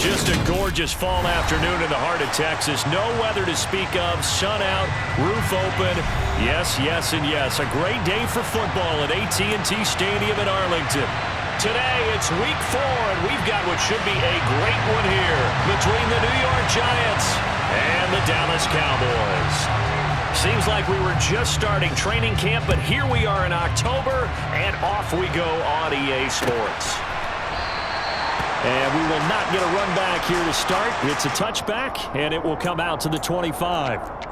Just a gorgeous fall afternoon in the heart of Texas. No weather to speak of. Sun out, roof open. Yes, yes, and yes. A great day for football at AT&T Stadium in Arlington. Today, it's week 4, and we've got what should be a great one here between the New York Giants and the Dallas Cowboys. Seems like we were just starting training camp, but here we are in October, and off we go on EA Sports. And we will not get a run back here to start. It's a touchback, and it will come out to the 25.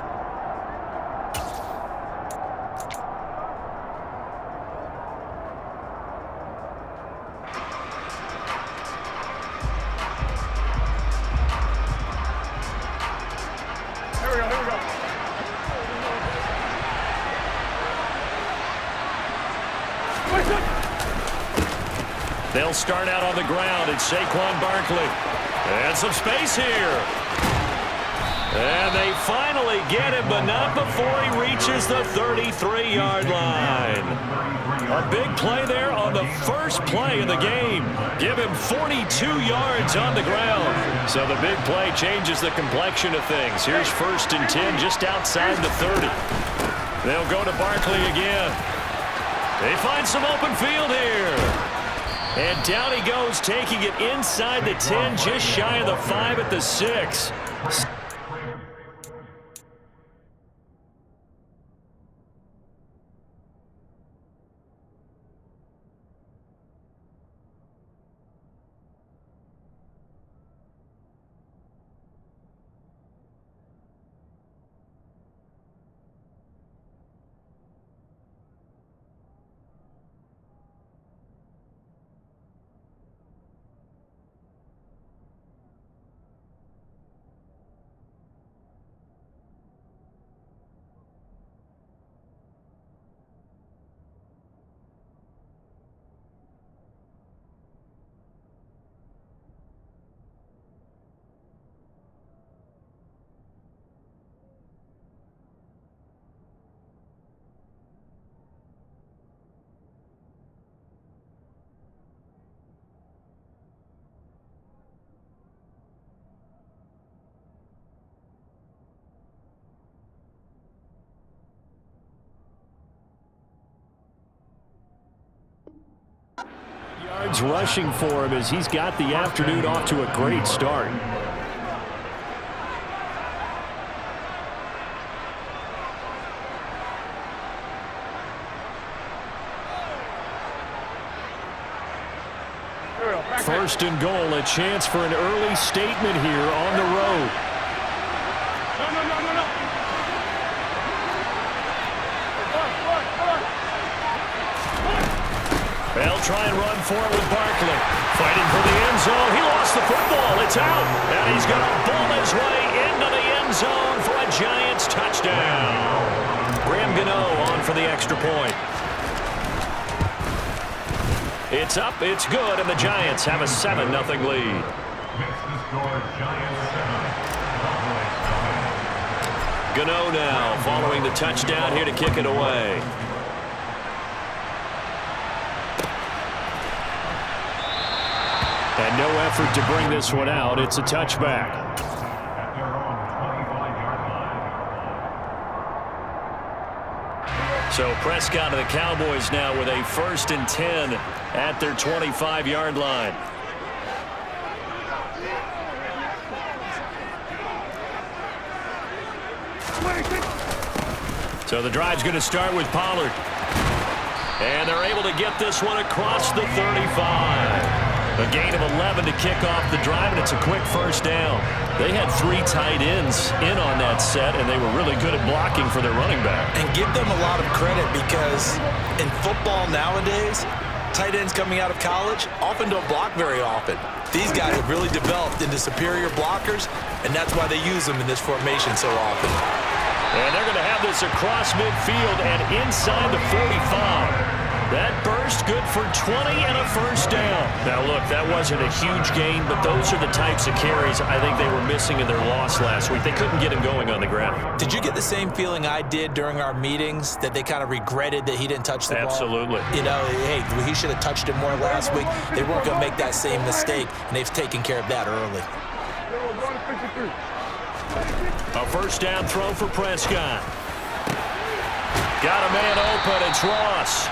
They'll start out on the ground. It's Saquon Barkley. And some space here. And they finally get him, but not before he reaches the 33-yard line. A big play there on the first play of the game. Give him 42 yards on the ground. So the big play changes the complexion of things. Here's 1st and 10 just outside the 30. They'll go to Barkley again. They find some open field here. And down he goes, taking it inside the 10, just shy of the 5 at the 6. Yards rushing for him as he's got the afternoon off to a great start. First and goal, a chance for an early statement here on the road. They'll try and run for it with Barkley. Fighting for the end zone. He lost the football. It's out. And he's going to bull his way into the end zone for a Giants touchdown. Graham Gano on for the extra point. It's up, it's good, and the Giants have a 7-0 lead. Gano now following the touchdown here to kick it away. And no effort to bring this one out. It's a touchback. So Prescott and the Cowboys now with a 1st and 10 at their 25-yard line. So the drive's going to start with Pollard. And they're able to get this one across the 35. A gain of 11 to kick off the drive, and it's a quick first down. They had 3 tight ends in on that set, and they were really good at blocking for their running back. And give them a lot of credit because in football nowadays, tight ends coming out of college often don't block very often. These guys have really developed into superior blockers, and that's why they use them in this formation so often. And they're going to have this across midfield and inside the 45. That burst good for 20 and a first down. Now, look, that wasn't a huge gain, but those are the types of carries I think they were missing in their loss last week. They couldn't get him going on the ground. Did you get the same feeling I did during our meetings, that they kind of regretted that he didn't touch the ball? Absolutely. You know, hey, he should have touched it more last week. They weren't going to make that same mistake, and they've taken care of that early. A first down throw for Prescott. Got a man open. It's Ross.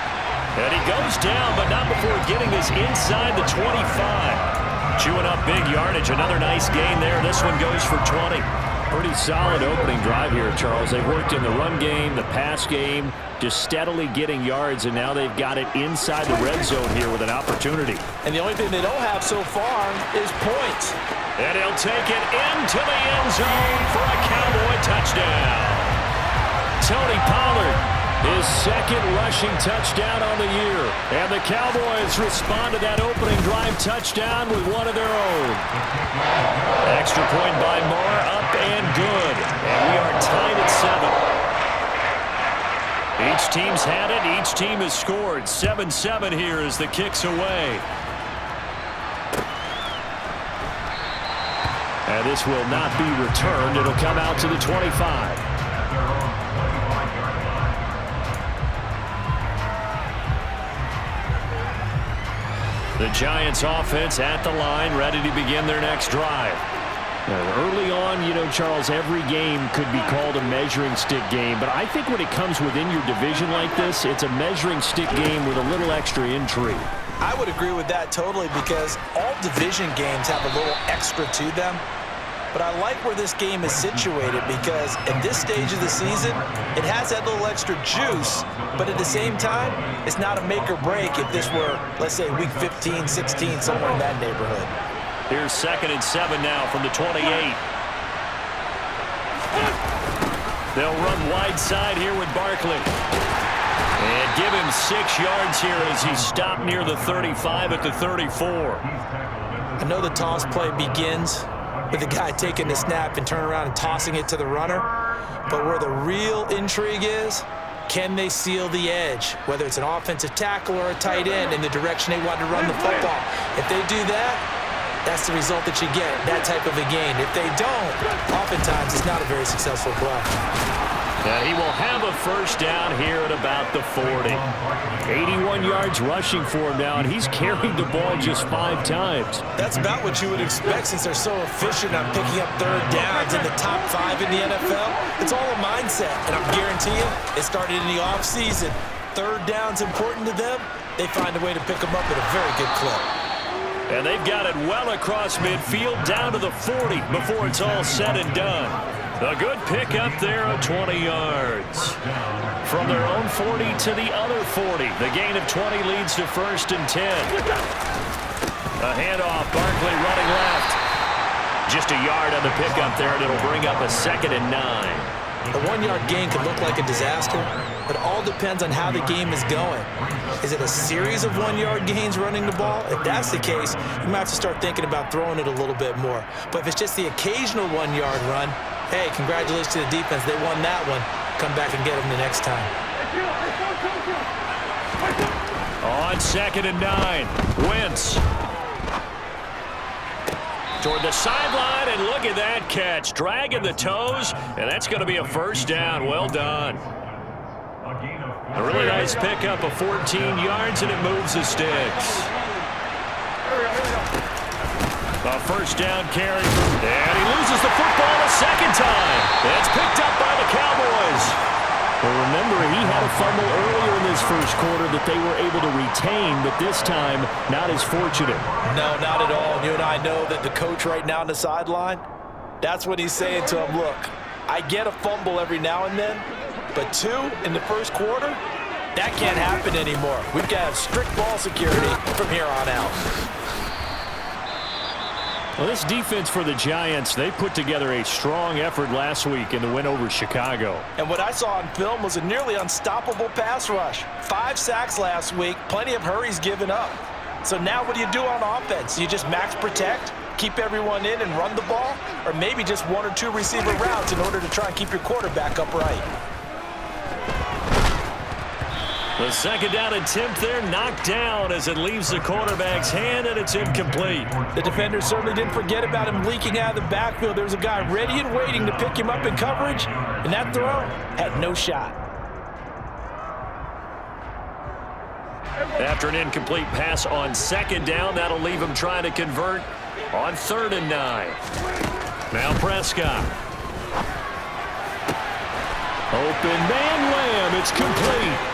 And he goes down, but not before getting us inside the 25. Chewing up big yardage. Another nice gain there. This one goes for 20. Pretty solid opening drive here, Charles. They've worked in the run game, the pass game, just steadily getting yards, and now they've got it inside the red zone here with an opportunity. And the only thing they don't have so far is points. And he'll take it into the end zone for a Cowboy touchdown. Tony Pollard, his second rushing touchdown on the year. And the Cowboys respond to that opening drive touchdown with one of their own. Extra point by Moore, up and good. And we are tied at 7. Each team's had it. Each team has scored. 7-7 here as the kick's away. And this will not be returned. It'll come out to the 25. The Giants offense at the line, ready to begin their next drive. Early on, you know, Charles, every game could be called a measuring stick game, but I think when it comes within your division like this, it's a measuring stick game with a little extra intrigue. I would agree with that totally, because all division games have a little extra to them. But I like where this game is situated, because at this stage of the season, it has that little extra juice, but at the same time, it's not a make or break if this were, let's say, week 15, 16, somewhere in that neighborhood. Here's 2nd and 7 now from the 28. They'll run wide side here with Barkley. And give him 6 yards here as he's stopped near the 35 at the 34. I know the toss play begins with the guy taking the snap and turning around and tossing it to the runner. But where the real intrigue is, can they seal the edge, whether it's an offensive tackle or a tight end, in the direction they want to run the football? If they do that, that's the result that you get, that type of a gain. If they don't, oftentimes it's not a very successful play. And he will have a first down here at about the 40. 81 yards rushing for him now, and he's carried the ball just 5 times. That's about what you would expect, since they're so efficient on picking up third downs in the top 5 in the NFL. It's all a mindset, and I'm guaranteeing it started in the offseason. Third down's important to them. They find a way to pick them up at a very good clip. And they've got it well across midfield down to the 40 before it's all said and done. A good pick up there of 20 yards. From their own 40 to the other 40. The gain of 20 leads to 1st and 10. A handoff, Barkley running left. Just a yard on the pickup there, and it'll bring up a 2nd and 9. A 1-yard gain could look like a disaster, but it all depends on how the game is going. Is it a series of 1-yard gains running the ball? If that's the case, you might have to start thinking about throwing it a little bit more. But if it's just the occasional 1-yard run, hey, congratulations to the defense. They won that one. Come back and get them the next time. On 2nd and 9, Wentz. Toward the sideline, and look at that catch. Dragging the toes, and that's going to be a first down. Well done. A really nice pickup of 14 yards, and it moves the sticks. A first down carry, and he loses the football a 2nd time. That's picked up by the Cowboys. Well, remember, he had a fumble earlier in this first quarter that they were able to retain, but this time, not as fortunate. No, not at all. You and I know that the coach right now on the sideline, that's what he's saying to him. Look, I get a fumble every now and then, but 2 in the first quarter, that can't happen anymore. We've got to have strict ball security from here on out. Well, this defense for the Giants, they put together a strong effort last week in the win over Chicago. And what I saw on film was a nearly unstoppable pass rush. 5 sacks last week, plenty of hurries given up. So now what do you do on offense? You just max protect, keep everyone in and run the ball, or maybe just 1 or 2 receiver routes in order to try and keep your quarterback upright. The second down attempt there knocked down as it leaves the quarterback's hand, and it's incomplete. The defender certainly didn't forget about him leaking out of the backfield. There's a guy ready and waiting to pick him up in coverage, and that throw had no shot. After an incomplete pass on second down, that'll leave him trying to convert on 3rd and 9. Now Prescott. Open man, Lamb. It's complete.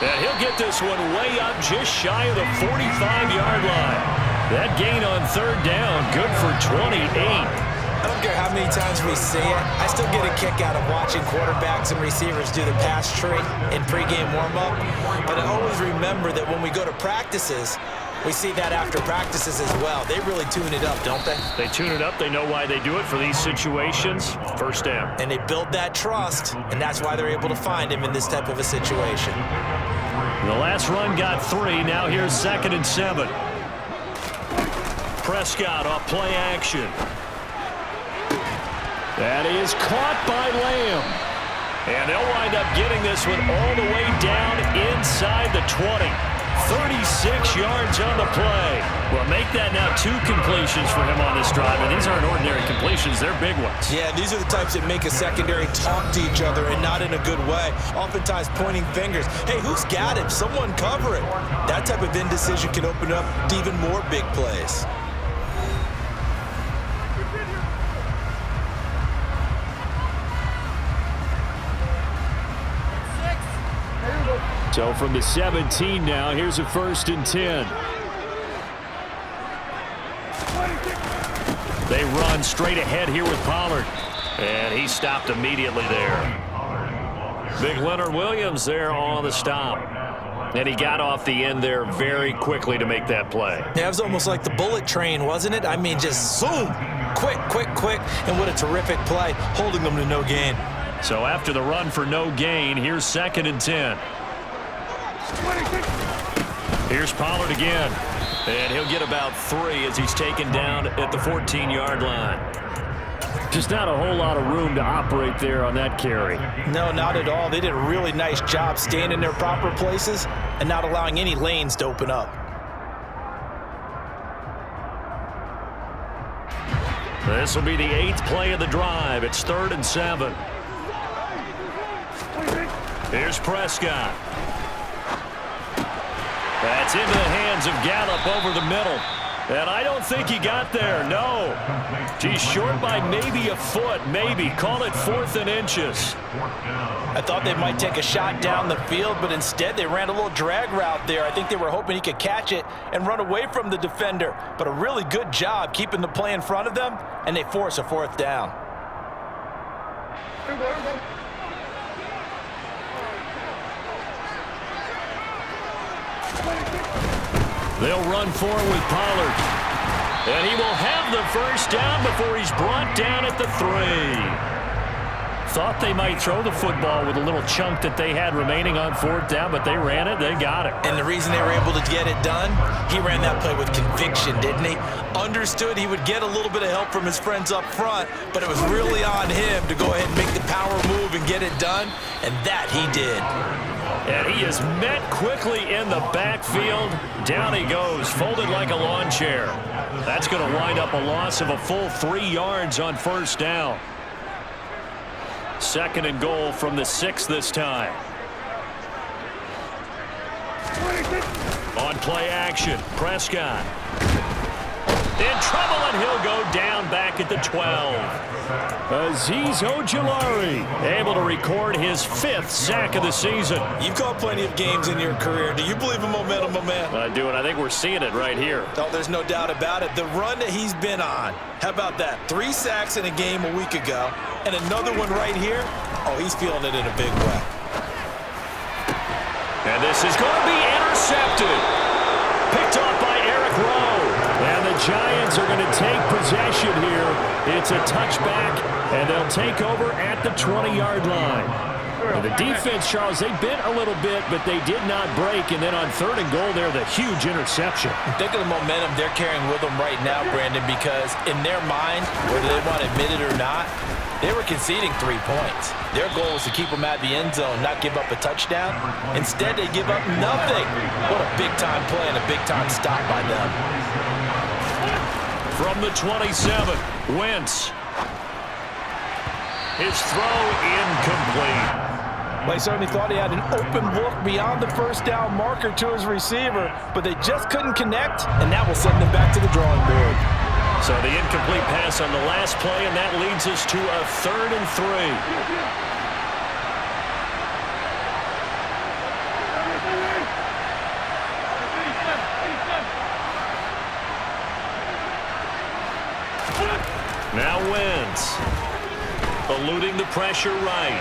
And he'll get this one way up just shy of the 45-yard line. That gain on 3rd down, good for 28. I don't care how many times we see it. I still get a kick out of watching quarterbacks and receivers do the pass tree in pregame warm-up. But I always remember that when we go to practices, we see that after practices as well. They really tune it up, don't they? They tune it up. They know why they do it for these situations. 1st down. And they build that trust, and that's why they're able to find him in this type of a situation. The last run got 3. Now here's 2nd and 7. Prescott off play action. That is caught by Lamb. And they'll wind up getting this one all the way down inside the 20. 36 yards on the play. Well, make that now 2 completions for him on this drive. And these aren't ordinary completions. They're big ones. Yeah, these are the types that make a secondary talk to each other and not in a good way. Oftentimes pointing fingers. Hey, who's got him? Someone cover it. That type of indecision can open up to even more big plays. So from the 17 now, here's a 1st and 10. They run straight ahead here with Pollard. And he stopped immediately there. Big Leonard Williams there on the stop. And he got off the end there very quickly to make that play. Yeah, it was almost like the bullet train, wasn't it? I mean, just zoom. Quick, quick, quick. And what a terrific play, holding them to no gain. So after the run for no gain, here's 2nd and 10. Here's Pollard again. And he'll get about 3 as he's taken down at the 14-yard line. Just not a whole lot of room to operate there on that carry. No, not at all. They did a really nice job staying in their proper places and not allowing any lanes to open up. This will be the 8th play of the drive. It's 3rd and 7. Here's Prescott. That's into the hands of Gallup over the middle. And I don't think he got there, no. He's short by maybe a foot, maybe. Call it 4th and inches. I thought they might take a shot down the field, but instead they ran a little drag route there. I think they were hoping he could catch it and run away from the defender. But a really good job keeping the play in front of them, and they force a 4th down. They'll run forward with Pollard. And he will have the 1st down before he's brought down at the 3. Thought they might throw the football with a little chunk that they had remaining on 4th down, but they ran it, they got it. And the reason they were able to get it done, he ran that play with conviction, didn't he? Understood he would get a little bit of help from his friends up front, but it was really on him to go ahead and make the power move and get it done, and that he did. And he is met quickly in the backfield. Down he goes, folded like a lawn chair. That's going to wind up a loss of a full 3 yards on 1st down. 2nd and goal from the 6 this time. On play action, Prescott. In trouble, and he'll go down back at the 12. Azeez Ojulari able to record his 5th sack of the season. You've called plenty of games in your career. Do you believe in momentum, my man? I do, and I think we're seeing it right here. Oh, there's no doubt about it. The run that he's been on. How about that? 3 sacks in a game a week ago, and another one right here. Oh, he's feeling it in a big way. And this is going to be intercepted. Picked off by Eric Rowe. And the Giants are going to take possession here. It's a touchback, and they'll take over at the 20-yard line. And the defense, Charles, they bent a little bit, but they did not break. And then on 3rd and goal there, the huge interception. Think of the momentum they're carrying with them right now, Brandon, because in their mind, whether they want to admit it or not, They were conceding 3 points. Their goal was to keep them at the end zone, not give up a touchdown. Instead, they give up nothing. What a big-time play and a big-time stop by them. From the 27, Wentz. His throw incomplete. Well, he certainly thought he had an open look beyond the first down marker to his receiver, but they just couldn't connect, and that will send them back to the drawing board. So the incomplete pass on the last play, and that leads us to a 3rd and 3. Now Wentz, eluding the pressure right.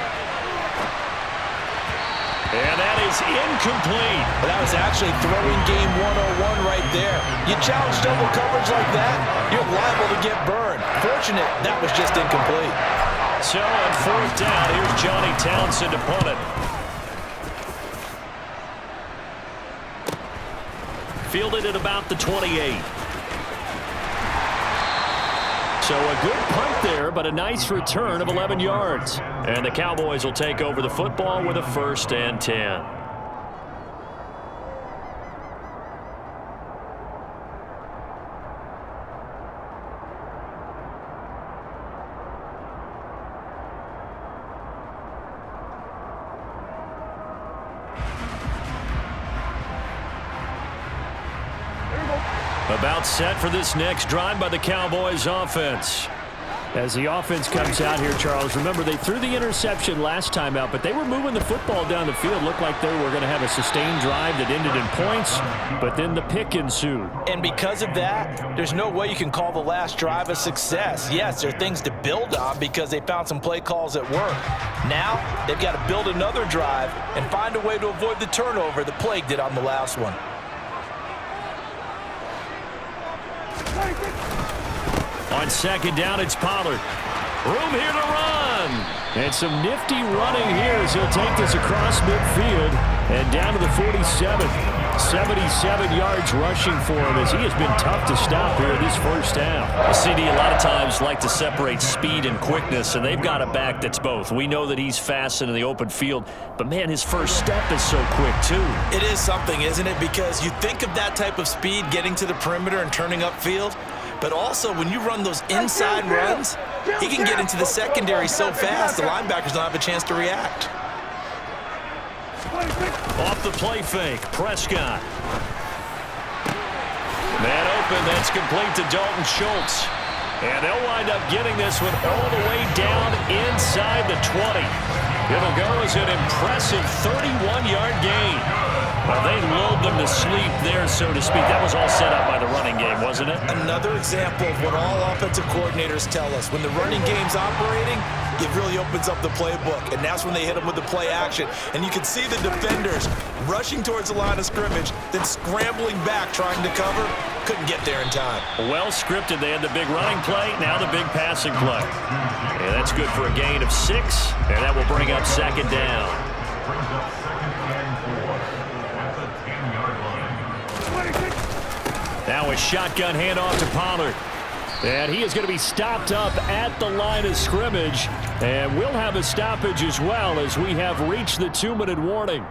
And that is incomplete. But that was actually throwing game 101 right there. You challenge double coverage like that, you're liable to get burned. Fortunate, that was just incomplete. So on 4th down, here's Johnny Townsend to punt it. Fielded at about the 28. So a good punt there, but a nice return of 11 yards. And the Cowboys will take over the football with a 1st and 10. About set for this next drive by the Cowboys offense. As the offense comes out here, Charles, remember they threw the interception last time out, but they were moving the football down the field. Looked like they were going to have a sustained drive that ended in points, but then the pick ensued. And because of that, there's no way you can call the last drive a success. Yes, there are things to build on because they found some play calls that work. Now, they've got to build another drive and find a way to avoid the turnover the Plague did on the last one. On 2nd down, it's Pollard. Room here to run. And some nifty running here as he'll take this across midfield and down to the 47. 77 yards rushing for him as he has been tough to stop here this first half. CD a lot of times like to separate speed and quickness, and they've got a back that's both. We know that he's fast in the open field, but man, his first step is so quick too. It is something, isn't it? Because you think of that type of speed getting to the perimeter and turning upfield, but also when you run those inside runs, he can get into the secondary so fast the linebackers don't have a chance to react. Off the play fake, Prescott. Man open, that's complete to Dalton Schultz. And they'll wind up getting this one all the way down inside the 20. It'll go as an impressive 31-yard gain. Well, they lulled them to sleep there, so to speak. That was all set up by the running game, wasn't it? Another example of what all offensive coordinators tell us. When the running game's operating, it really opens up the playbook, and that's when they hit them with the play action. And you can see the defenders rushing towards the line of scrimmage, then scrambling back trying to cover. Couldn't get there in time. Well scripted. They had the big running play, now the big passing play. And that's good for a gain of 6, and that will bring up 2nd down. Now a shotgun handoff to Pollard. And he is going to be stopped up at the line of scrimmage. And we'll have a stoppage as well as we have reached the 2-minute warning.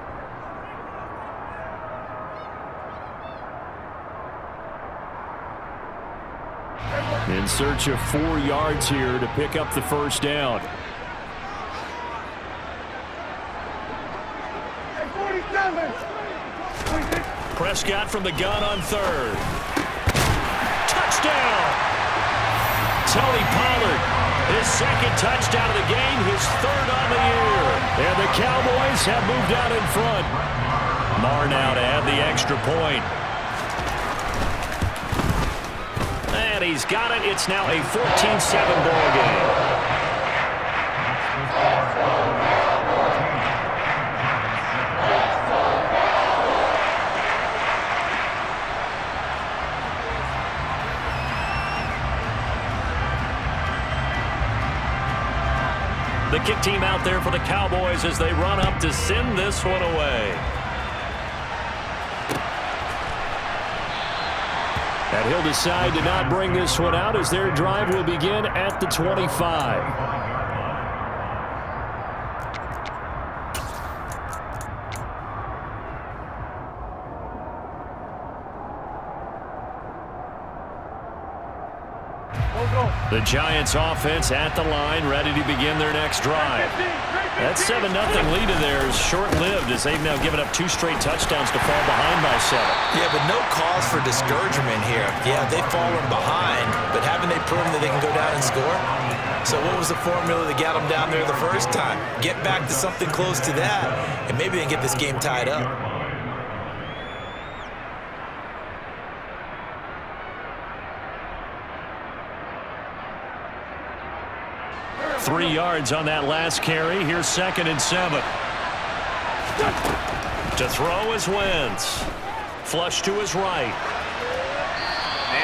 In search of 4 yards here to pick up the first down. Prescott from the gun on 3rd. Touchdown! Tony Pollard, his 2nd touchdown of the game, his 3rd on the year. And the Cowboys have moved out in front. Marr now to add the extra point. And he's got it. It's now a 14-7 ball game. The kick team out there for the Cowboys as they run up to send this one away. And he'll decide to not bring this one out as their drive will begin at the 25. The Giants offense at the line, ready to begin their next drive. That 7-0 lead of theirs short-lived as they've now given up 2 straight touchdowns to fall behind by 7. Yeah, but no cause for discouragement here. Yeah, they've fallen behind, but haven't they proven that they can go down and score? So what was the formula that got them down there the first time? Get back to something close to that, and maybe they can get this game tied up. 3 yards on that last carry. Here's 2nd and 7. To throw is Wentz. Flush to his right.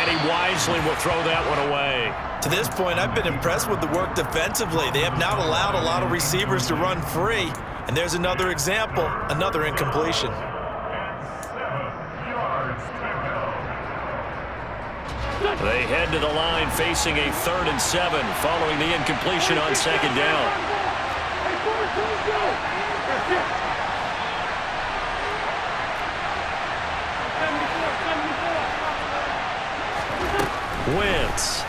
And he wisely will throw that one away. To this point, I've been impressed with the work defensively. They have not allowed a lot of receivers to run free. And there's another example, another incompletion. They head to the line facing a 3rd and 7 following the incompletion on 2nd down. Wentz.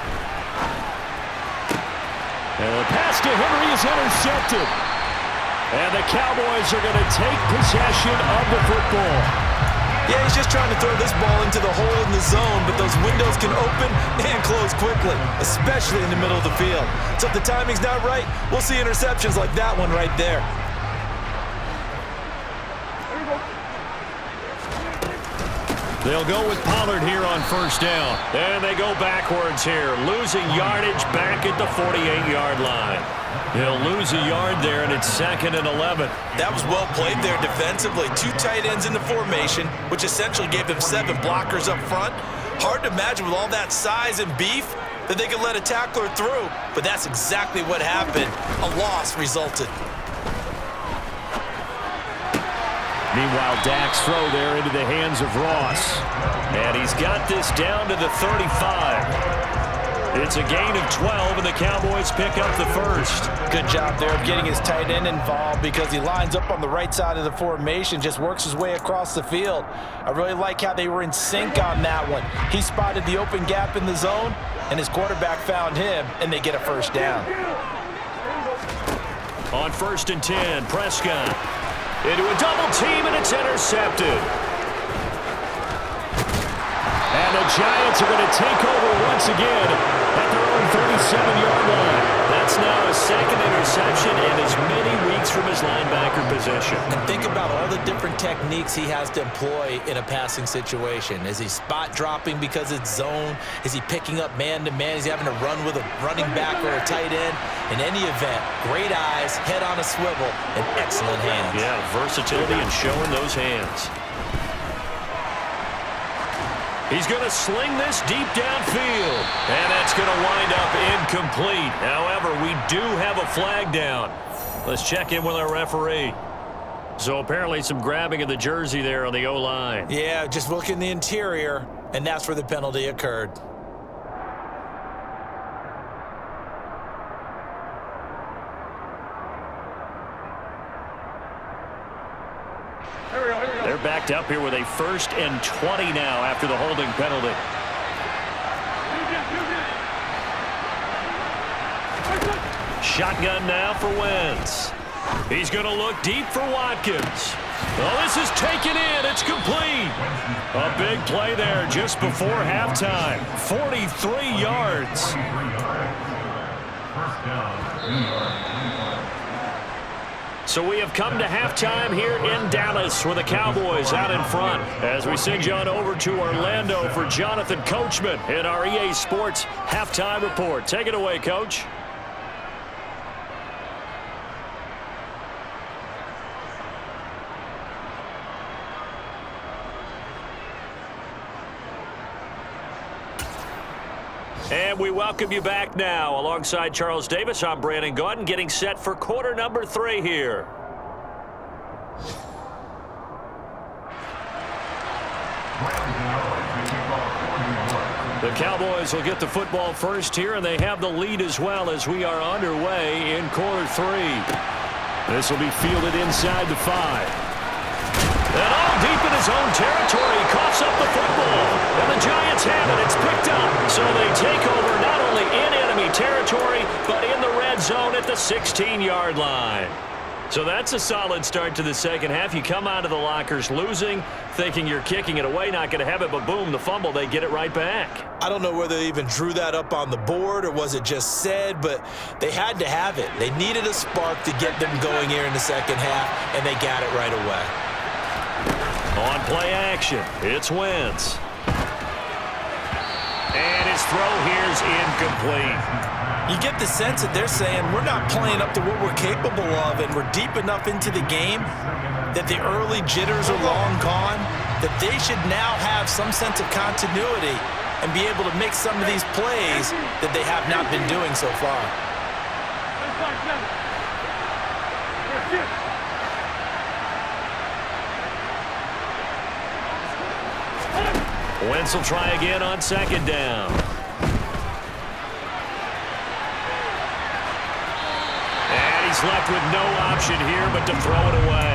And the pass to Henry is intercepted. And the Cowboys are going to take possession of the football. Yeah, he's just trying to throw this ball into the hole in the zone, but those windows can open and close quickly, especially in the middle of the field. So if the timing's not right, we'll see interceptions like that one right there. They'll go with Pollard here on 1st down. And they go backwards here, losing yardage back at the 48-yard line. He'll lose a yard there, and it's 2nd and 11. That was well played there defensively. 2 tight ends in the formation, which essentially gave them 7 blockers up front. Hard to imagine with all that size and beef that they could let a tackler through, but that's exactly what happened. A loss resulted. Meanwhile, Dak's throw there into the hands of Ross. And he's got this down to the 35. It's a gain of 12, and the Cowboys pick up the 1st. Good job there of getting his tight end involved because he lines up on the right side of the formation, just works his way across the field. I really like how they were in sync on that one. He spotted the open gap in the zone, and his quarterback found him, and they get a 1st down. On 1st and 10, Prescott into a double team, and it's intercepted. And the Giants are going to take over once again at their own 37-yard line. That's now his 2nd interception and as many weeks from his linebacker position. And think about all the different techniques he has to employ in a passing situation. Is he spot dropping because it's zone? Is he picking up man-to-man? Is he having to run with a running back or a tight end? In any event, great eyes, head on a swivel, and excellent hands. Yeah, versatility and showing those hands. He's going to sling this deep downfield. And that's going to wind up incomplete. However, we do have a flag down. Let's check in with our referee. So apparently some grabbing of the jersey there on the O-line. Yeah, just look in the interior, and that's where the penalty occurred. They're backed up here with a 1st and 20 now after the holding penalty. Shotgun now for Wentz. He's going to look deep for Watkins. Oh, this is taken in. It's complete. A big play there just before halftime. 43 yards. So we have come to halftime here in Dallas with the Cowboys out in front as we send you on over to Orlando for Jonathan Coachman in our EA Sports Halftime Report. Take it away, Coach. And we welcome you back now. Alongside Charles Davis, I'm Brandon Gaudin, getting set for quarter number 3 here. The Cowboys will get the football first here, and they have the lead as well as we are underway in quarter 3. This will be fielded inside the 5. And all deep in his own territory, coughs up the football. And the Giants have it. It's picked up. So they take over not only only in enemy territory, but in the red zone at the 16-yard line. So that's a solid start to the second half. You come out of the lockers losing, thinking you're kicking it away, not going to have it, but boom, the fumble, they get it right back. I don't know whether they even drew that up on the board or was it just said, but they had to have it. They needed a spark to get them going here in the second half, and they got it right away. On play action, it's Wentz. And his throw here's incomplete. You get the sense that they're saying we're not playing up to what we're capable of, and we're deep enough into the game that the early jitters are long gone, that they should now have some sense of continuity and be able to make some of these plays that they have not been doing so far. Wentz will try again on second down. He's left with no option here but to throw it away.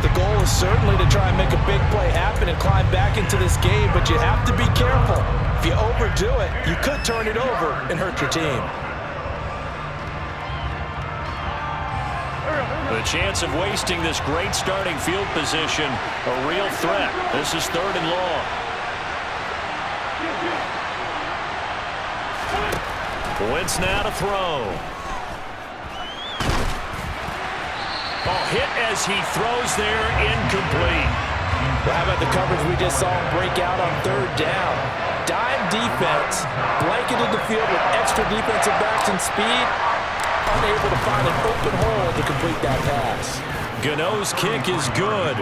The goal is certainly to try and make a big play happen and climb back into this game, but you have to be careful. If you overdo it, you could turn it over and hurt your team. The chance of wasting this great starting field position, a real threat. This is 3rd and long. Wentz now to throw. Hit as he throws there, incomplete. Well, how about the coverage we just saw him break out on 3rd down? Dime defense, blanketed the field with extra defensive backs and speed, unable to find an open hole to complete that pass. Gano's kick is good.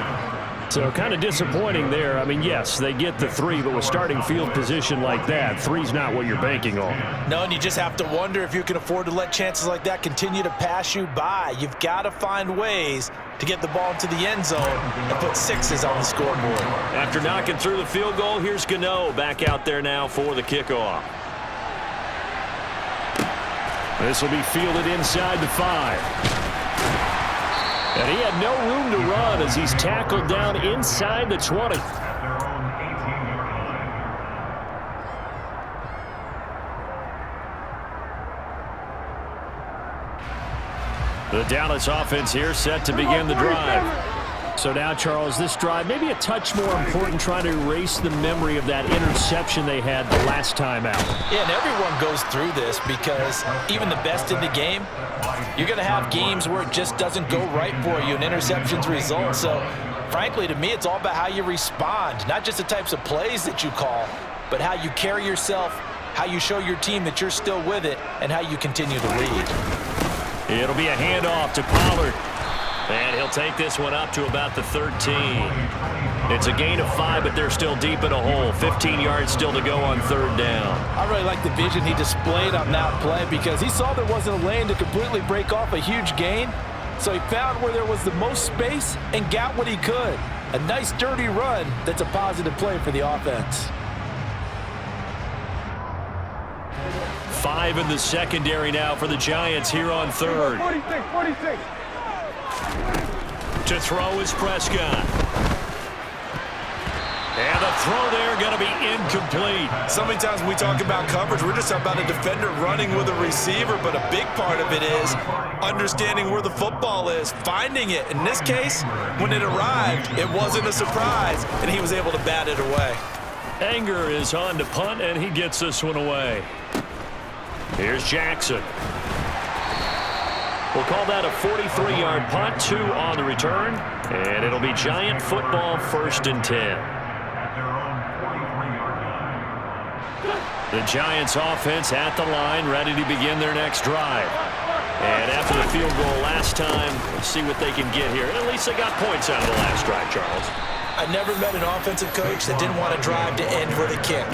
So kind of disappointing there. I mean, yes, they get the 3, but with starting field position like that, 3's not what you're banking on. No, and you just have to wonder if you can afford to let chances like that continue to pass you by. You've got to find ways to get the ball into the end zone and put 6s on the scoreboard. After knocking through the field goal, here's Gano back out there now for the kickoff. This will be fielded inside the 5. And he had no room to run as he's tackled down inside the 20. The Dallas offense here set to begin the drive. So now, Charles, this drive maybe a touch more important, trying to erase the memory of that interception they had the last time out. Yeah, and everyone goes through this because even the best in the game, you're going to have games where it just doesn't go right for you and interceptions result. So, frankly, to me, it's all about how you respond, not just the types of plays that you call, but how you carry yourself, how you show your team that you're still with it, and how you continue to lead. It'll be a handoff to Pollard. And he'll take this one up to about the 13. It's a gain of 5, but they're still deep in a hole. 15 yards still to go on 3rd down. I really like the vision he displayed on that play because he saw there wasn't a lane to completely break off a huge gain. So he found where there was the most space and got what he could. A nice, dirty run that's a positive play for the offense. 5 in the secondary now for the Giants here on 3rd. 46. To throw is Prescott. And the throw there going to be incomplete. So many times when we talk about coverage, we're just talking about a defender running with a receiver, but a big part of it is understanding where the football is, finding it. In this case, when it arrived, it wasn't a surprise, and he was able to bat it away. Anger is on to punt, and he gets this one away. Here's Jackson. We'll call that a 43-yard punt, 2 on the return, and it'll be Giant football 1st and 10. The Giants offense at the line, ready to begin their next drive. And after the field goal last time, let's see what they can get here. At least they got points out of the last drive, Charles. I never met an offensive coach that didn't want to drive to end with a kick.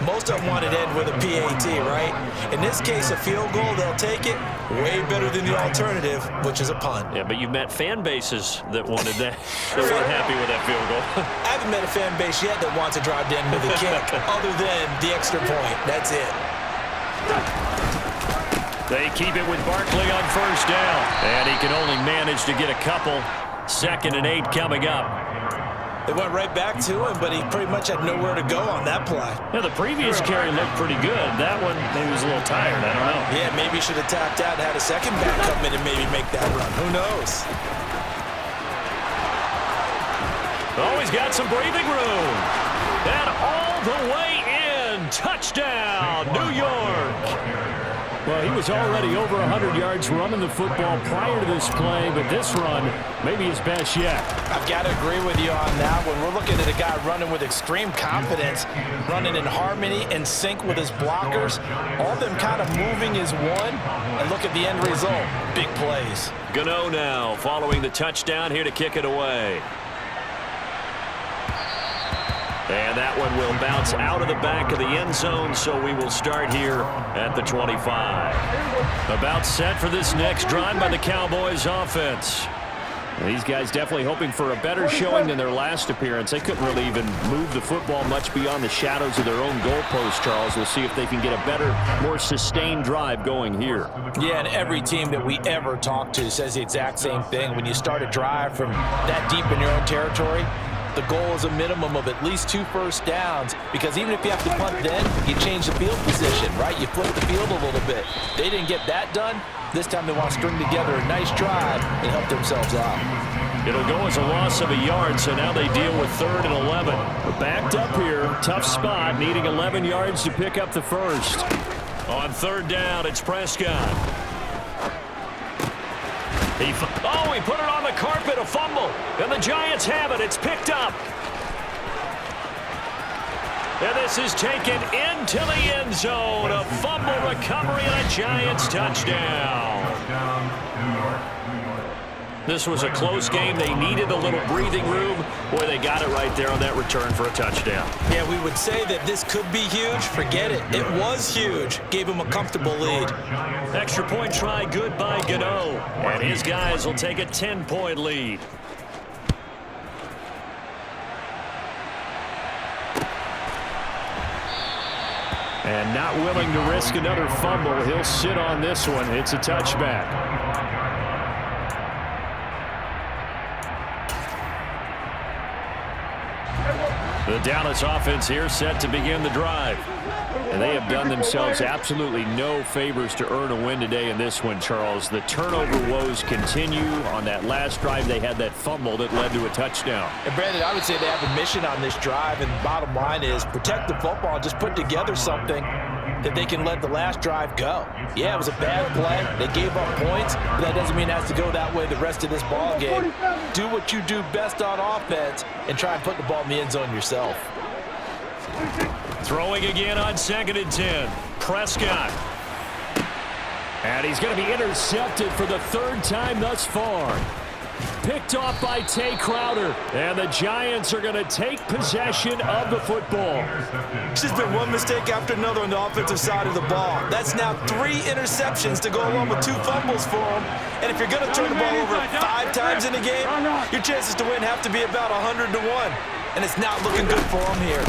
Most of them wanted to end with a PAT, right? In this case, a field goal, they'll take it. Way better than the alternative, which is a punt. Yeah, but you've met fan bases that wanted that. They weren't happy with that field goal. I haven't met a fan base yet that wants to drive to end with a kick, other than the extra point. That's it. They keep it with Barkley on 1st down. And he can only manage to get a couple. 2nd and 8 coming up. It went right back to him, but he pretty much had nowhere to go on that play. Yeah, the previous carry looked pretty good. That one, maybe was a little tired. I don't know. Yeah, maybe he should have tapped out and had a second back come in and maybe make that run. Who knows? Oh, he's got some breathing room. And all the way in. Touchdown, New York. Well, he was already over 100 yards running the football prior to this play, but this run may be his best yet. I've got to agree with you on that one. We're looking at a guy running with extreme confidence, running in harmony and sync with his blockers, all of them kind of moving as one, and look at the end result. Big plays. Gano now following the touchdown here to kick it away. And that one will bounce out of the back of the end zone, so we will start here at the 25. About set for this next drive by the Cowboys offense. These guys definitely hoping for a better showing than their last appearance. They couldn't really even move the football much beyond the shadows of their own goalpost, Charles. We'll see if they can get a better, more sustained drive going here. Yeah, and every team that we ever talk to says the exact same thing. When you start a drive from that deep in your own territory, the goal is a minimum of at least 2 first downs, because even if you have to punt then, you change the field position, right? You flip the field a little bit. They didn't get that done. This time they want to string together a nice drive and help themselves out. It'll go as a loss of a yard, so now they deal with 3rd and 11. Backed up here, tough spot, needing 11 yards to pick up the first. On 3rd down, it's Prescott. He put it on the carpet, a fumble. And the Giants have it. It's picked up. And this is taken into the end zone. A fumble recovery and a Giants touchdown. This was a close game. They needed a little breathing room. Boy, they got it right there on that return for a touchdown. Yeah, we would say that this could be huge. Forget it. It was huge. Gave him a comfortable lead. Extra point try good by Gano. And his guys will take a 10-point lead. And not willing to risk another fumble. He'll sit on this one. It's a touchback. The Dallas offense here set to begin the drive. And they have done themselves absolutely no favors to earn a win today in this one, Charles. The turnover woes continue. On that last drive, they had that fumble that led to a touchdown. And, Brandon, I would say they have a mission on this drive, and the bottom line is protect the football and just put together something that they can let the last drive go. Yeah, it was a bad play. They gave up points, but that doesn't mean it has to go that way the rest of this ball game. Do what you do best on offense and try and put the ball in the end zone yourself. Throwing again on 2nd and 10. Prescott. And he's going to be intercepted for the 3rd time thus far. Picked off by Tay Crowder. And the Giants are going to take possession of the football. It's just been one mistake after another on the offensive side of the ball. That's now 3 interceptions to go along with 2 fumbles for them. And if you're going to turn the ball over 5 times in a game, your chances to win have to be about 100 to 1. And it's not looking good for them here.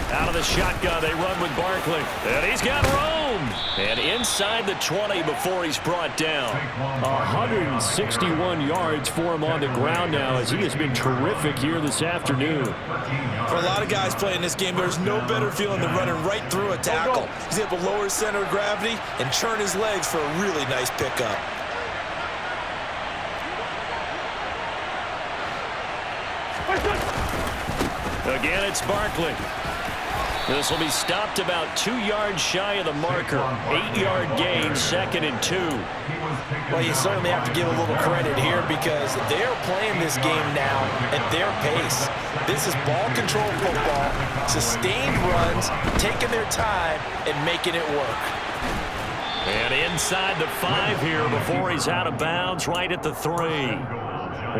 Out of the shotgun, they run with Barkley. And he's got room. And inside the 20 before he's brought down. 161 yards for him on the ground now, as he has been terrific here this afternoon. For a lot of guys playing this game, there's no better feeling than running right through a tackle. He's able to lower his center of gravity and churn his legs for a really nice pickup. Again, it's Barkley. This will be stopped about 2 yards shy of the marker. 8-yard gain, 2nd and 2. Well, you certainly have to give a little credit here because they're playing this game now at their pace. This is ball control football, sustained runs, taking their time and making it work. And inside the 5 here before he's out of bounds, right at the 3.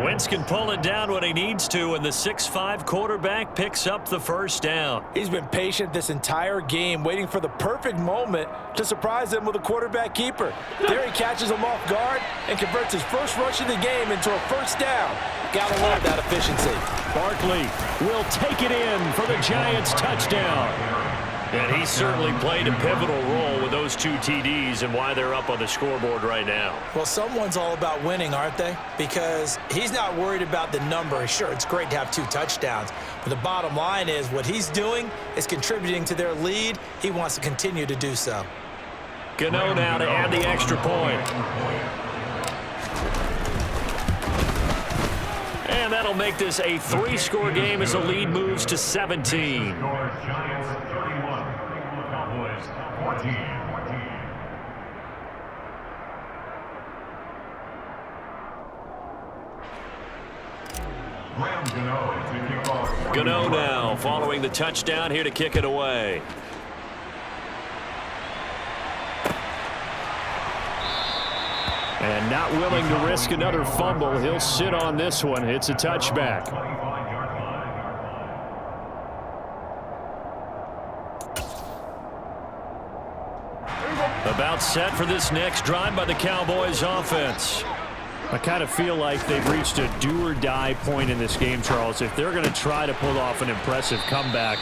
Wentz can pull it down when he needs to, and the 6'5" quarterback picks up the 1st down. He's been patient this entire game, waiting for the perfect moment to surprise them with a quarterback keeper. There he catches him off guard and converts his first rush of the game into a 1st down. Gotta love that efficiency. Barkley will take it in for the Giants touchdown. And he certainly played a pivotal role with with those 2 TDs and why they're up on the scoreboard right now. Well, someone's all about winning, aren't they? Because he's not worried about the number. Sure, it's great to have 2 touchdowns, but the bottom line is what he's doing is contributing to their lead. He wants to continue to do so. Gano now to add the extra point. And that'll make this a 3-score game as the lead moves to 17. Giants 31, Cowboys 14. Gano now following the touchdown here to kick it away. And not willing to risk another fumble. He'll sit on this one. It's a touchback. About set for this next drive by the Cowboys offense. I kind of feel like they've reached a do-or-die point in this game, Charles. If they're going to try to pull off an impressive comeback,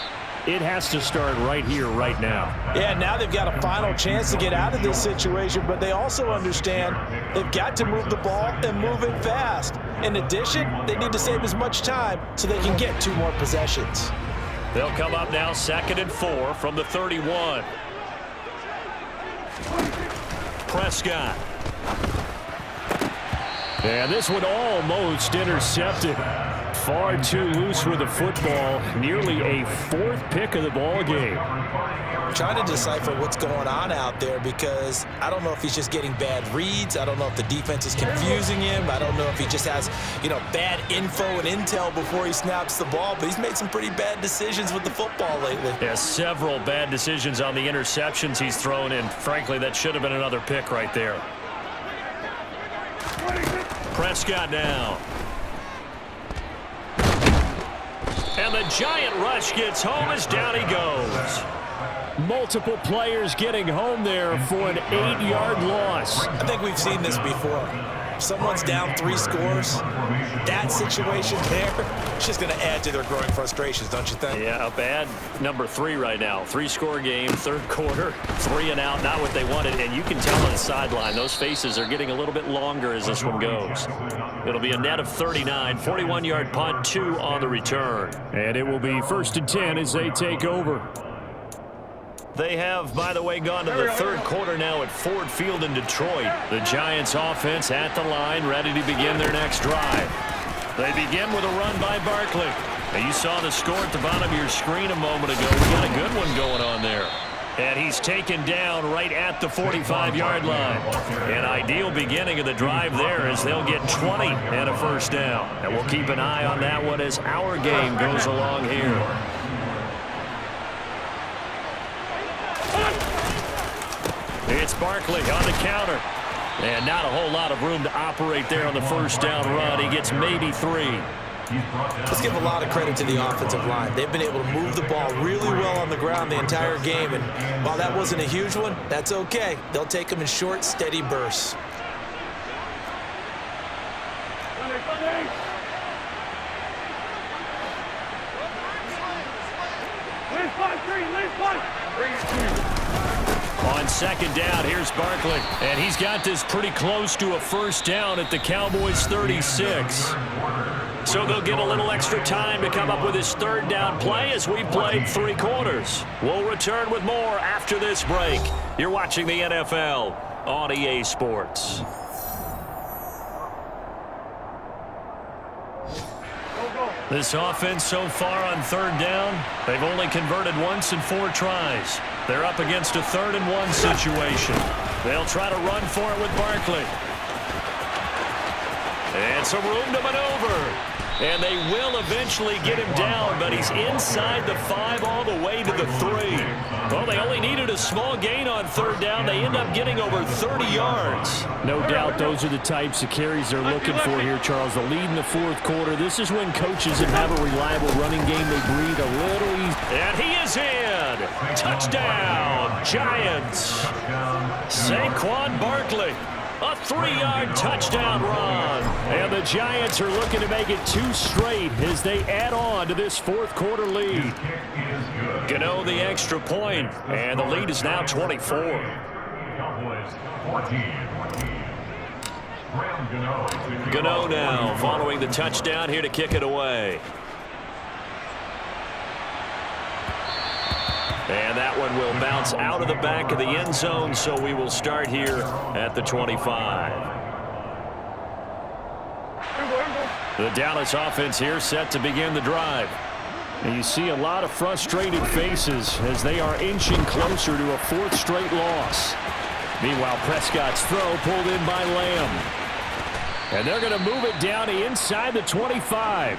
it has to start right here, right now. Yeah, now they've got a final chance to get out of this situation, but they also understand they've got to move the ball and move it fast. In addition, they need to save as much time so they can get 2 more possessions. They'll come up now 2nd and 4 from the 31. Prescott. And this one almost intercepted. Far too loose with the football. Nearly a 4th pick of the ball game. I'm trying to decipher what's going on out there because I don't know if he's just getting bad reads. I don't know if the defense is confusing him. I don't know if he just has, bad info and intel before he snaps the ball. But he's made some pretty bad decisions with the football lately. Yeah, several bad decisions on the interceptions he's thrown in. Frankly, that should have been another pick right there. Prescott now. And the giant rush gets home as down he goes. Multiple players getting home there for an 8-yard loss. I think we've seen this before. Someone's down 3 scores. That situation there, it's just going to add to their growing frustrations, don't you think? Yeah, a bad number 3 right now. 3-score game, 3rd quarter, 3 and out, not what they wanted. And you can tell on the sideline, those faces are getting a little bit longer as this one goes. It'll be a net of 39, 41-yard punt, 2 on the return. And it will be 1st and 10 as they take over. They have, by the way, gone to the 3rd quarter now at Ford Field in Detroit. The Giants offense at the line, ready to begin their next drive. They begin with a run by Barkley. And you saw the score at the bottom of your screen a moment ago. We got a good one going on there. And he's taken down right at the 45-yard line. An ideal beginning of the drive there as they'll get 20 and a 1st down. And we'll keep an eye on that one as our game goes along here. It's Barkley on the counter. And not a whole lot of room to operate there on the 1st down run. He gets maybe 3. Let's give a lot of credit to the offensive line. They've been able to move the ball really well on the ground the entire game. And while that wasn't a huge one, that's okay. They'll take them in short, steady bursts. On 2nd down, here's Barkley. And he's got this pretty close to a 1st down at the Cowboys' 36. So they'll get a little extra time to come up with his 3rd down play as we played 3 quarters. We'll return with more after this break. You're watching the NFL on EA Sports. This offense so far on 3rd down, they've only converted once in 4 tries. They're up against a 3rd and 1 situation. They'll try to run for it with Barkley. And some room to maneuver. And they will eventually get him down, but he's inside the 5 all the way to the 3. Well, they only needed a small gain on 3rd down. They end up getting over 30 yards. No doubt those are the types of carries they're looking for here, Charles. The lead in the 4th quarter. This is when coaches that have a reliable running game, they breathe a little easy. And he is in. Touchdown, Giants. Saquon Barkley. A 3-yard touchdown run. And the Giants are looking to make it 2 straight as they add on to this fourth-quarter lead. Gano the extra point, and the lead is now 24. Cowboys 14. Gano now following the touchdown here to kick it away. And that one will bounce out of the back of the end zone, so we will start here at the 25. The Dallas offense here set to begin the drive. And you see a lot of frustrated faces as they are inching closer to a 4th straight loss. Meanwhile, Prescott's throw pulled in by Lamb. And they're going to move it down to inside the 25.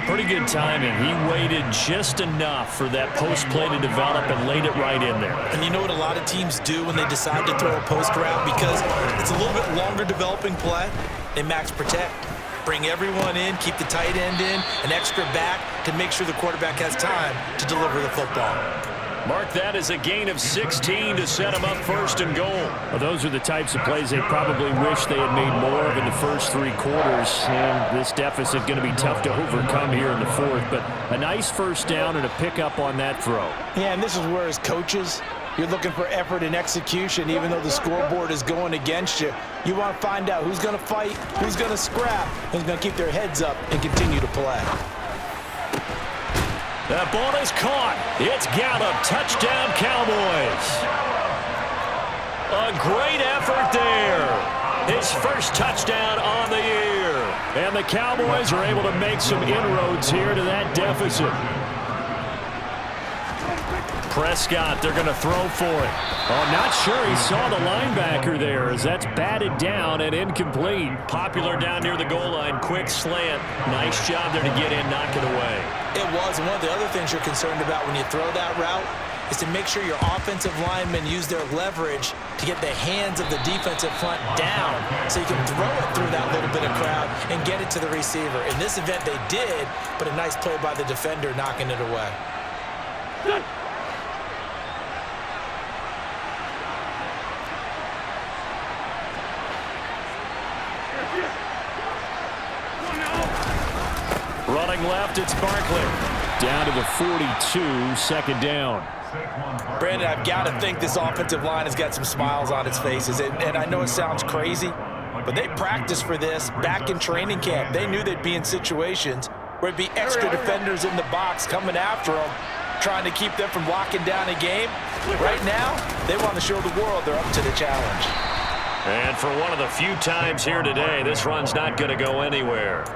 Pretty good timing. He waited just enough for that post play to develop and laid it right in there. And you know what a lot of teams do when they decide to throw a post route? Because it's a little bit longer developing play. They max protect. Bring everyone in, keep the tight end in, an extra back to make sure the quarterback has time to deliver the football. Mark that as a gain of 16 to set him up 1st and goal. Well, those are the types of plays they probably wish they had made more of in the first 3 quarters. And this deficit going to be tough to overcome here in the 4th. But a nice first down and a pickup on that throw. Yeah, and this is where as coaches, you're looking for effort and execution, even though the scoreboard is going against you. You want to find out who's going to fight, who's going to scrap, who's going to keep their heads up and continue to play. That ball is caught. It's Gallup. Touchdown, Cowboys. A great effort there. His first touchdown on the year. And the Cowboys are able to make some inroads here to that deficit. Prescott, they're going to throw for it. Oh, not sure he saw the linebacker there as that's batted down and incomplete. Popular down near the goal line. Quick slant. Nice job there to get in, knock it away. It was. And one of the other things you're concerned about when you throw that route is to make sure your offensive linemen use their leverage to get the hands of the defensive front down so you can throw it through that little bit of crowd and get it to the receiver. In this event, they did, but a nice play by the defender knocking it away. Running left, it's Barkley. Down to the 42, 2nd down. Brandon, I've got to think this offensive line has got some smiles on its faces. And I know it sounds crazy, but they practiced for this back in training camp. They knew they'd be in situations where it'd be extra defenders in the box coming after them, trying to keep them from locking down a game. Right now, they want to show the world they're up to the challenge. And for one of the few times here today, this run's not going to go anywhere.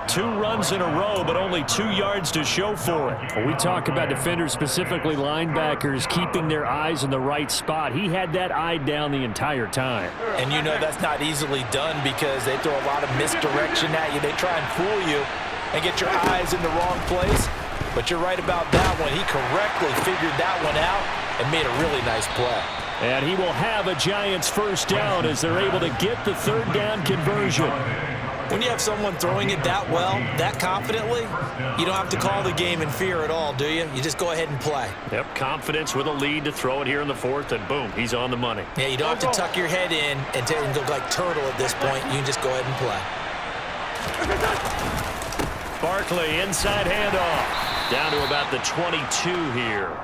2 runs in a row, but only 2 yards to show for it. When we talk about defenders, specifically linebackers, keeping their eyes in the right spot. He had that eye down the entire time. And you know that's not easily done because they throw a lot of misdirection at you. They try and fool you and get your eyes in the wrong place. But you're right about that one. He correctly figured that one out and made a really nice play. And he will have a Giants first down as they're able to get the 3rd down conversion. When you have someone throwing it that well, that confidently, you don't have to call the game in fear at all, do you? You just go ahead and play. Yep, confidence with a lead to throw it here in the 4th, and boom, he's on the money. Yeah, you don't have to tuck your head in and go like turtle at this point. You can just go ahead and play. Barkley, inside handoff. Down to about the 22 here.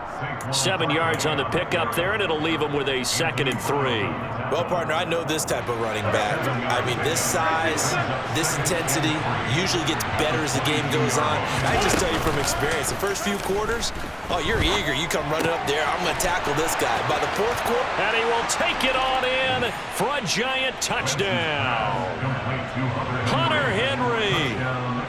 7 yards on the pickup there, and it'll leave him with a 2nd and 3. Well, partner, I know this type of running back. I mean, this size, this intensity usually gets better as the game goes on. I just tell you from experience, the first few quarters, oh, you're eager. You come running up there. I'm going to tackle this guy. By the 4th quarter, and he will take it on in for a Giant touchdown. Hunter Henry,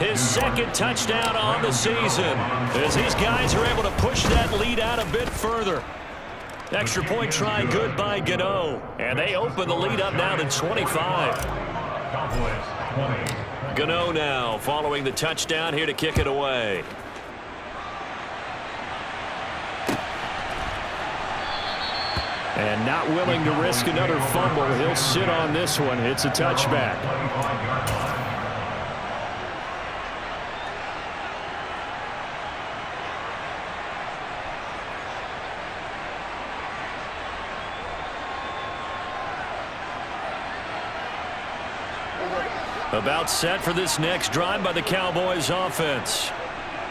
his 2nd touchdown on the season, as these guys are able to push that lead out a bit further. Extra point try good by Gano, and they open the lead up now to 25. Gano now following the touchdown here to kick it away. And not willing to risk another fumble. He'll sit on this one. It's a touchback. About set for this next drive by the Cowboys offense.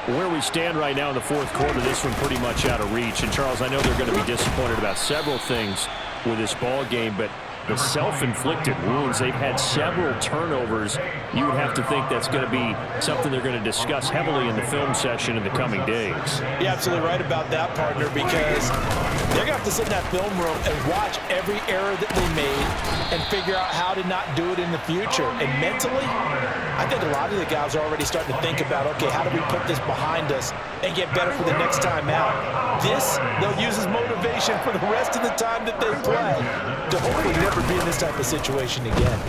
Where we stand right now in the fourth quarter, this one pretty much out of reach. And, Charles, I know they're going to be disappointed about several things with this ball game, but the self-inflicted wounds, they've had several turnovers. You would have to think that's going to be something they're going to discuss heavily in the film session in the coming days. You're absolutely right about that, partner, because they're going to have to sit in that film room and watch every error that they made and figure out how to not do it in the future. And mentally, I think a lot of the guys are already starting to think about, okay, how do we put this behind us and get better for the next time out? This, they'll use as motivation for the rest of the time that they play to hopefully never be in this type of situation again.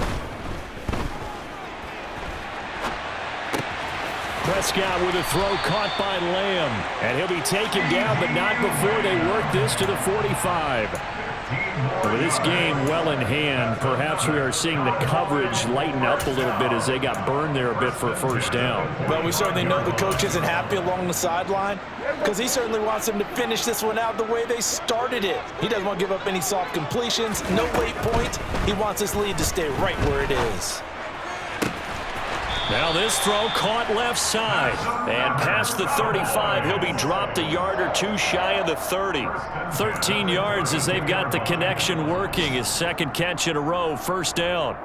Prescott with a throw caught by Lamb. And he'll be taken down, but not before they work this to the 45. With this game well in hand, perhaps we are seeing the coverage lighten up a little bit as they got burned there a bit for a first down. Well, we certainly know the coach isn't happy along the sideline because he certainly wants them to finish this one out the way they started it. He doesn't want to give up any soft completions, no late points. He wants this lead to stay right where it is. Now this throw caught left side. And past the 35, he'll be dropped a yard or two shy of the 30. 13 yards as they've got the connection working. His second catch in a row, first down.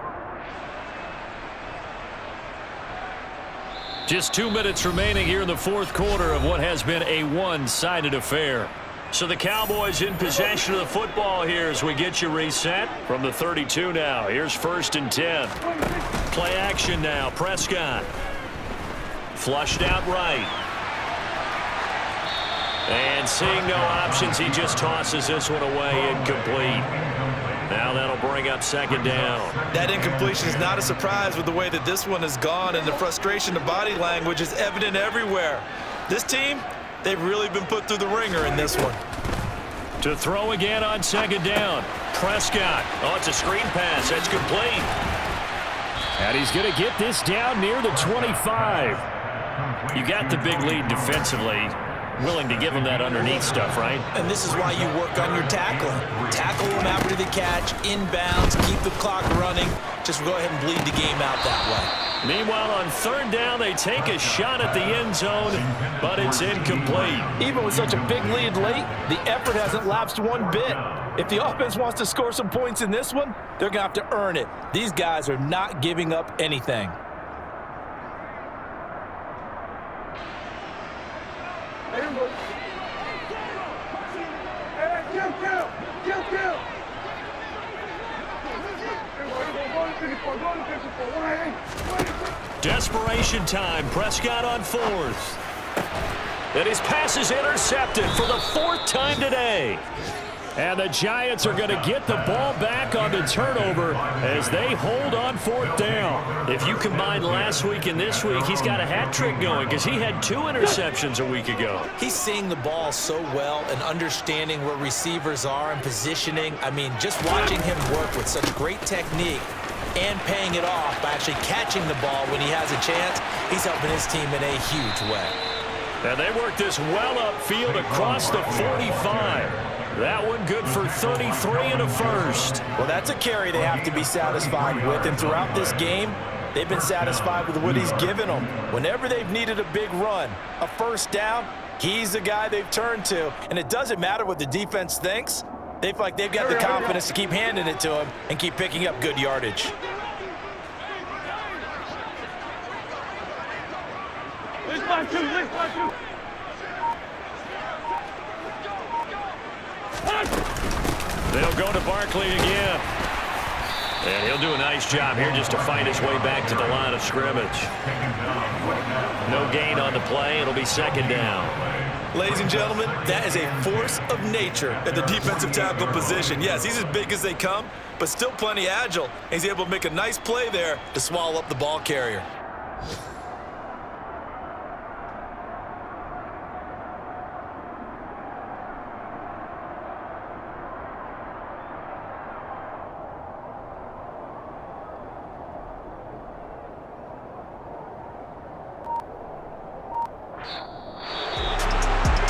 Just 2 minutes remaining here in the fourth quarter of what has been a one-sided affair. So the Cowboys in possession of the football here as we get you reset from the 32 now. Here's 1st and 10. Play action now. Prescott. Flushed out right. And seeing no options, he just tosses this one away, incomplete. Now that'll bring up 2nd down. That incompletion is not a surprise with the way that this one has gone, and the frustration of body language is evident everywhere. This team, they've really been put through the ringer in this one. To throw again on 2nd down. Prescott. Oh, it's a screen pass. That's complete. And he's going to get this down near the 25. You got the big lead defensively. Willing to give him that underneath stuff, right? And this is why you work on your tackling. Tackle them after the catch, inbounds, keep the clock running. Just go ahead and bleed the game out that way. Meanwhile, on 3rd down, they take a shot at the end zone, but it's incomplete. Even with such a big lead late, the effort hasn't lapsed one bit. If the offense wants to score some points in this one, they're going to have to earn it. These guys are not giving up anything. Desperation time. Prescott on 4th. And his pass is intercepted for the 4th time today. And the Giants are going to get the ball back on the turnover as they hold on 4th down. If you combine last week and this week, he's got a hat trick going because he had 2 interceptions a week ago. He's seeing the ball so well and understanding where receivers are and positioning. I mean, just watching him work with such great technique and paying it off by actually catching the ball when he has a chance, he's helping his team in a huge way. And they work this well upfield across the 45. That one good for 33 and a first. Well, that's a carry they have to be satisfied with, and throughout this game, they've been satisfied with what he's given them. Whenever they've needed a big run, a first down, he's the guy they've turned to. And it doesn't matter what the defense thinks. They feel like they've got the confidence to keep handing it to him and keep picking up good yardage. They'll go to Barkley again. And he'll do a nice job here just to find his way back to the line of scrimmage. No gain on the play. It'll be 2nd down. Ladies and gentlemen, that is a force of nature at the defensive tackle position. Yes, he's as big as they come, but still plenty agile. He's able to make a nice play there to swallow up the ball carrier.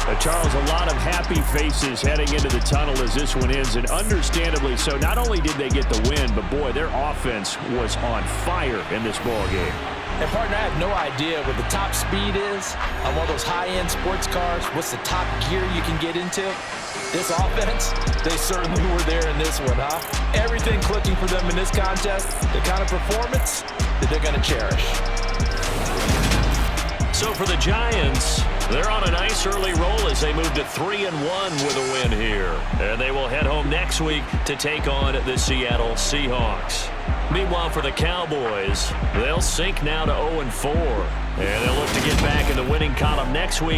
A Charles, a lot of happy faces heading into the tunnel as this one ends, and understandably so. Not only did they get the win, but boy, their offense was on fire in this ball game. And partner, I have no idea what the top speed is on one of those high-end sports cars. What's the top gear you can get into? This offense, they certainly were there in this one, huh? Everything clicking for them in this contest, the kind of performance that they're going to cherish. So for the Giants, they're on a nice early roll as they move to 3-1 with a win here. And they will head home next week to take on the Seattle Seahawks. Meanwhile, for the Cowboys, they'll sink now to 0-4. And they'll look to get back in the winning column next week